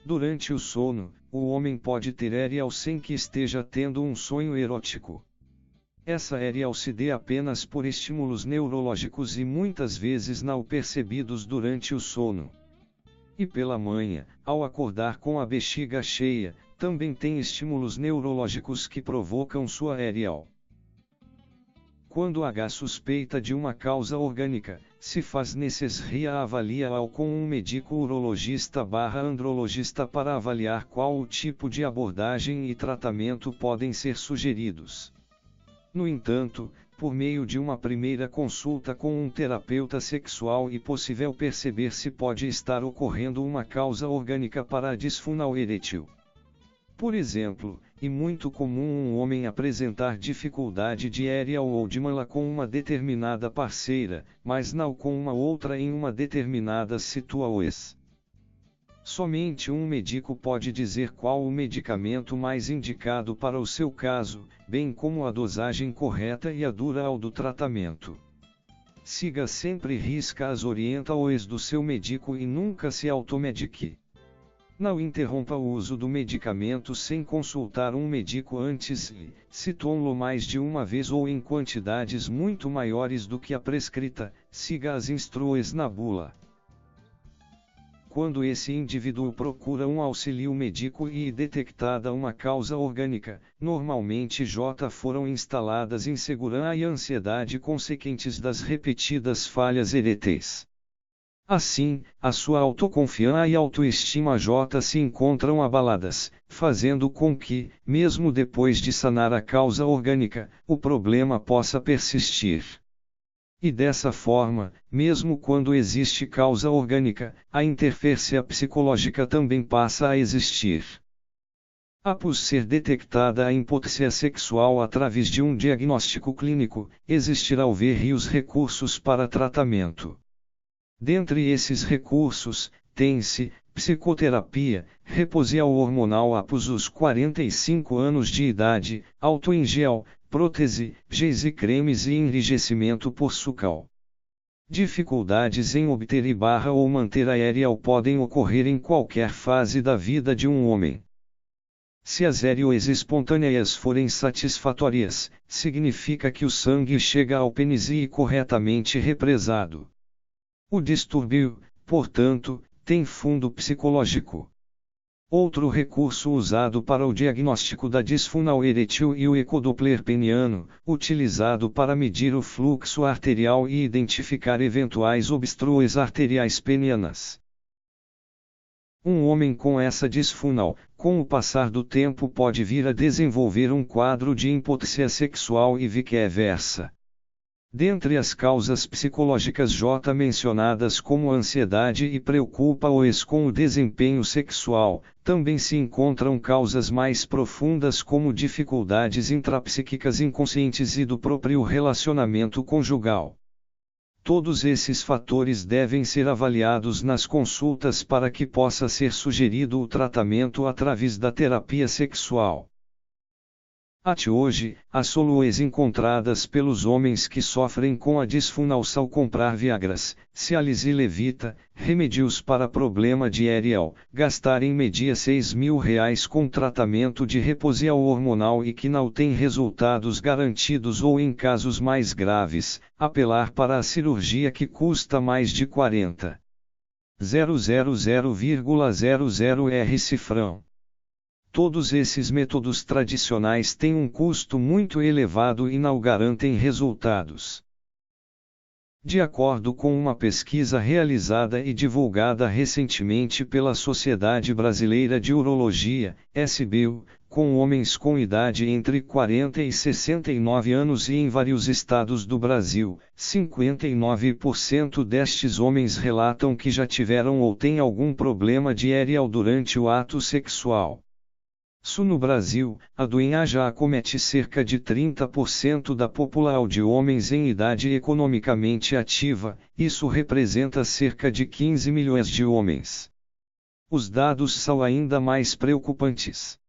Durante o sono, o homem pode ter aerial sem que esteja tendo um sonho erótico. Essa aerial se dê apenas por estímulos neurológicos e muitas vezes não percebidos durante o sono. E pela manhã, ao acordar com a bexiga cheia, também tem estímulos neurológicos que provocam sua aerial. Quando H suspeita de uma causa orgânica, se faz necessária a avalia-ao com um médico urologista/andrologista para avaliar qual o tipo de abordagem e tratamento podem ser sugeridos. No entanto, por meio de uma primeira consulta com um terapeuta sexual é possível perceber se pode estar ocorrendo uma causa orgânica para a disfunção erétil. Por exemplo, é muito comum um homem apresentar dificuldade de aerial ou de mala com uma determinada parceira, mas não com uma outra em uma determinada situação. Somente um médico pode dizer qual o medicamento mais indicado para o seu caso, bem como a dosagem correta e a duração do tratamento. Siga sempre as orientações do seu médico e nunca se automedique. Não interrompa o uso do medicamento sem consultar um médico antes e, se tome-lo mais de uma vez ou em quantidades muito maiores do que a prescrita, siga as instruções na bula. Quando esse indivíduo procura um auxílio médico e detectada uma causa orgânica, normalmente foram instaladas insegurança e ansiedade consequentes das repetidas falhas eréteis. Assim, a sua autoconfiança e autoestima se encontram abaladas, fazendo com que, mesmo depois de sanar a causa orgânica, o problema possa persistir. E dessa forma, mesmo quando existe causa orgânica, a interferência psicológica também passa a existir. Após ser detectada a impotência sexual através de um diagnóstico clínico, existirão vários recursos para tratamento. Dentre esses recursos, tem-se psicoterapia, reposição hormonal após os 45 anos de idade, álcool em gel, prótese, géis e cremes e enrijecimento por sucal. Dificuldades em obter ou manter a aerial podem ocorrer em qualquer fase da vida de um homem. Se as aeriais espontâneas forem satisfatórias, significa que o sangue chega ao pênis e corretamente represado. O distúrbio, portanto, tem fundo psicológico. Outro recurso usado para o diagnóstico da disfunção erétil é o ecodoppler peniano, utilizado para medir o fluxo arterial e identificar eventuais obstruções arteriais penianas. Um homem com essa disfunção, com o passar do tempo pode vir a desenvolver um quadro de impotência sexual e vice-versa. Dentre as causas psicológicas mencionadas como ansiedade e preocupa-os com o desempenho sexual, também se encontram causas mais profundas como dificuldades intrapsíquicas inconscientes e do próprio relacionamento conjugal. Todos esses fatores devem ser avaliados nas consultas para que possa ser sugerido o tratamento através da terapia sexual. Até hoje, as soluções encontradas pelos homens que sofrem com a disfunção são comprar Viagras, Cialis e Levita, remédios para problema de aerial, gastar em média R$6.000 com tratamento de reposição hormonal e que não tem resultados garantidos ou em casos mais graves, apelar para a cirurgia que custa mais de 40.000,00 cifrão. Todos esses métodos tradicionais têm um custo muito elevado e não garantem resultados. De acordo com uma pesquisa realizada e divulgada recentemente pela Sociedade Brasileira de Urologia, SBU, com homens com idade entre 40 e 69 anos e em vários estados do Brasil, 59% destes homens relatam que já tiveram ou têm algum problema de aerial durante o ato sexual. No Brasil, a doença já acomete cerca de 30% da população de homens em idade economicamente ativa, isso representa cerca de 15 milhões de homens. Os dados são ainda mais preocupantes.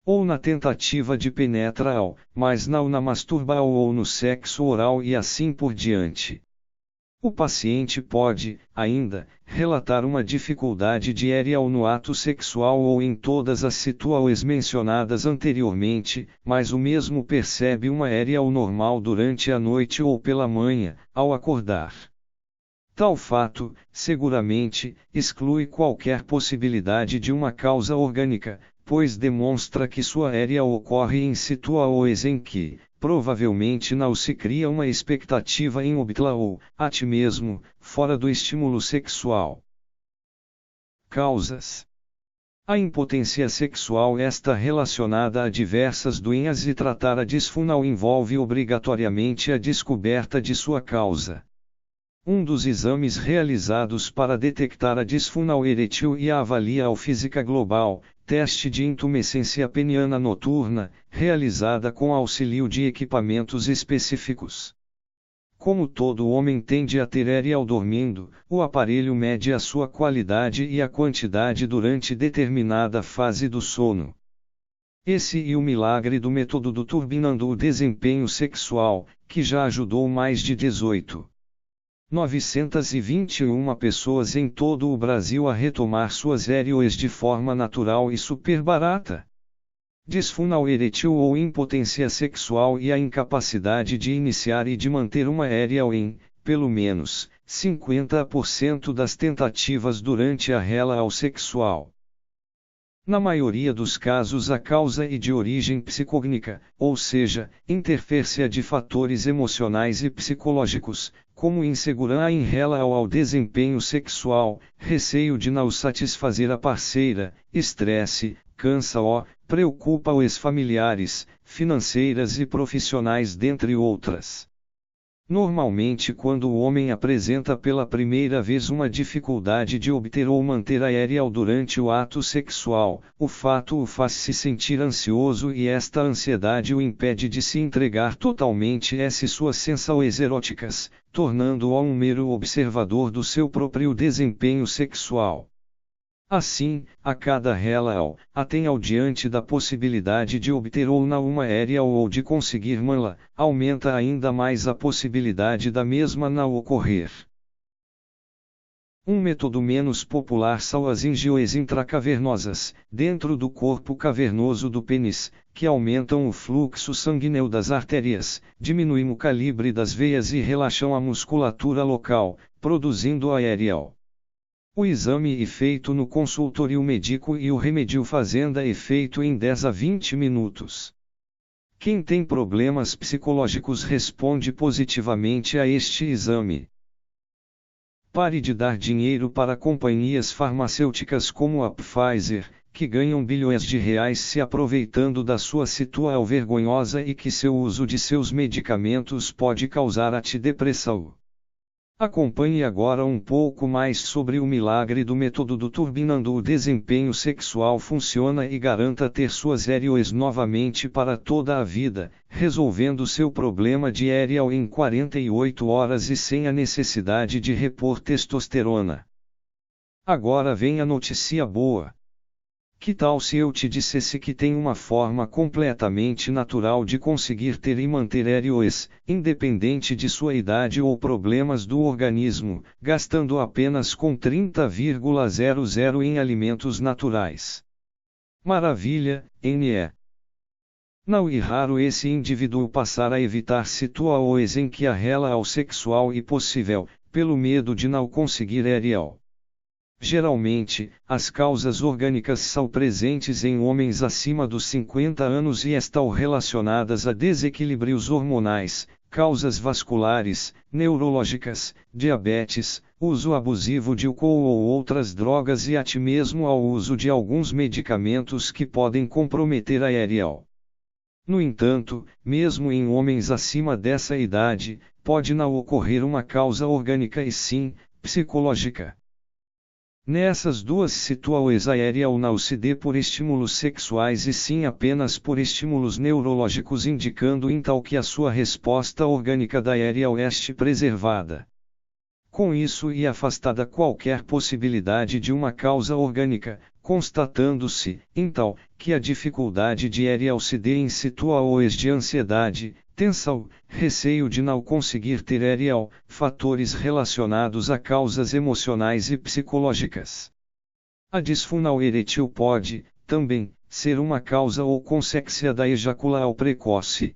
Ou na tentativa de penetrar, mas não na masturbação ou no sexo oral e assim por diante. O paciente pode, ainda, relatar uma dificuldade diária no ato sexual ou em todas as situações mencionadas anteriormente, mas o mesmo percebe uma ereção normal durante a noite ou pela manhã, ao acordar. Tal fato, seguramente, exclui qualquer possibilidade de uma causa orgânica, pois demonstra que sua ereção ocorre em situações em que, provavelmente não se cria uma expectativa em obtê-la ou, até mesmo, fora do estímulo sexual. Causas. A impotência sexual está relacionada a diversas doenças e tratar a disfunção envolve obrigatoriamente a descoberta de sua causa. Um dos exames realizados para detectar a disfunção erétil e a avaliação física global, teste de intumescência peniana noturna, realizada com auxílio de equipamentos específicos. Como todo homem tende a ter ereção dormindo, o aparelho mede a sua qualidade e a quantidade durante determinada fase do sono. Esse e o milagre do método do turbinando o desempenho sexual, que já ajudou mais de 921 pessoas em todo o Brasil a retomar suas ereções de forma natural e super barata. Disfunção erétil ou impotência sexual e a incapacidade de iniciar e de manter uma ereção em, pelo menos, 50% das tentativas durante a relação sexual. Na maioria dos casos a causa é de origem psicogênica, ou seja, interferência de fatores emocionais e psicológicos, como insegurança em relação ao desempenho sexual, receio de não satisfazer a parceira, estresse, cansa-o, preocupa os familiares, financeiras e profissionais dentre outras. Normalmente quando o homem apresenta pela primeira vez uma dificuldade de obter ou manter a ereção durante o ato sexual, o fato o faz se sentir ansioso e esta ansiedade o impede de se entregar totalmente às suas sensações eróticas, tornando-o um mero observador do seu próprio desempenho sexual. Assim, a cada relação, até ao diante da possibilidade de obter ou não uma ereção ou de conseguir mantê-la, aumenta ainda mais a possibilidade da mesma não ocorrer. Um método menos popular são as injeções intracavernosas, dentro do corpo cavernoso do pênis, que aumentam o fluxo sanguíneo das artérias, diminuem o calibre das veias e relaxam a musculatura local, produzindo a ereção. O exame é feito no consultório médico e o remédio fazenda é feito em 10 a 20 minutos. Quem tem problemas psicológicos responde positivamente a este exame. Pare de dar dinheiro para companhias farmacêuticas como a Pfizer, que ganham bilhões de reais se aproveitando da sua situação vergonhosa e que seu uso de seus medicamentos pode causar a depressão. Acompanhe agora um pouco mais sobre o milagre do método do turbinando o desempenho sexual funciona e garanta ter suas ereções novamente para toda a vida, resolvendo seu problema de ereção em 48 horas e sem a necessidade de repor testosterona. Agora vem a notícia boa. Que tal se eu te dissesse que tem uma forma completamente natural de conseguir ter e manter ereções, independente de sua idade ou problemas do organismo, gastando apenas com 30,00 em alimentos naturais? Maravilha, NE. Não é raro esse indivíduo passar a evitar situações em que a relação sexual é possível, pelo medo de não conseguir ereção. Geralmente, as causas orgânicas são presentes em homens acima dos 50 anos e estão relacionadas a desequilíbrios hormonais, causas vasculares, neurológicas, diabetes, uso abusivo de álcool ou outras drogas e até mesmo ao uso de alguns medicamentos que podem comprometer a ereção. No entanto, mesmo em homens acima dessa idade, pode não ocorrer uma causa orgânica e sim, psicológica. Nessas duas situações a ereção não se dê por estímulos sexuais e sim apenas por estímulos neurológicos indicando então que a sua resposta orgânica da ereção este preservada. Com isso e afastada qualquer possibilidade de uma causa orgânica, constatando-se, então, que a dificuldade de ereção se dê em situações de ansiedade, tensão, receio de não conseguir ter ereal, fatores relacionados a causas emocionais e psicológicas. A disfunção eretil pode, também, ser uma causa ou consequência da ejaculação precoce.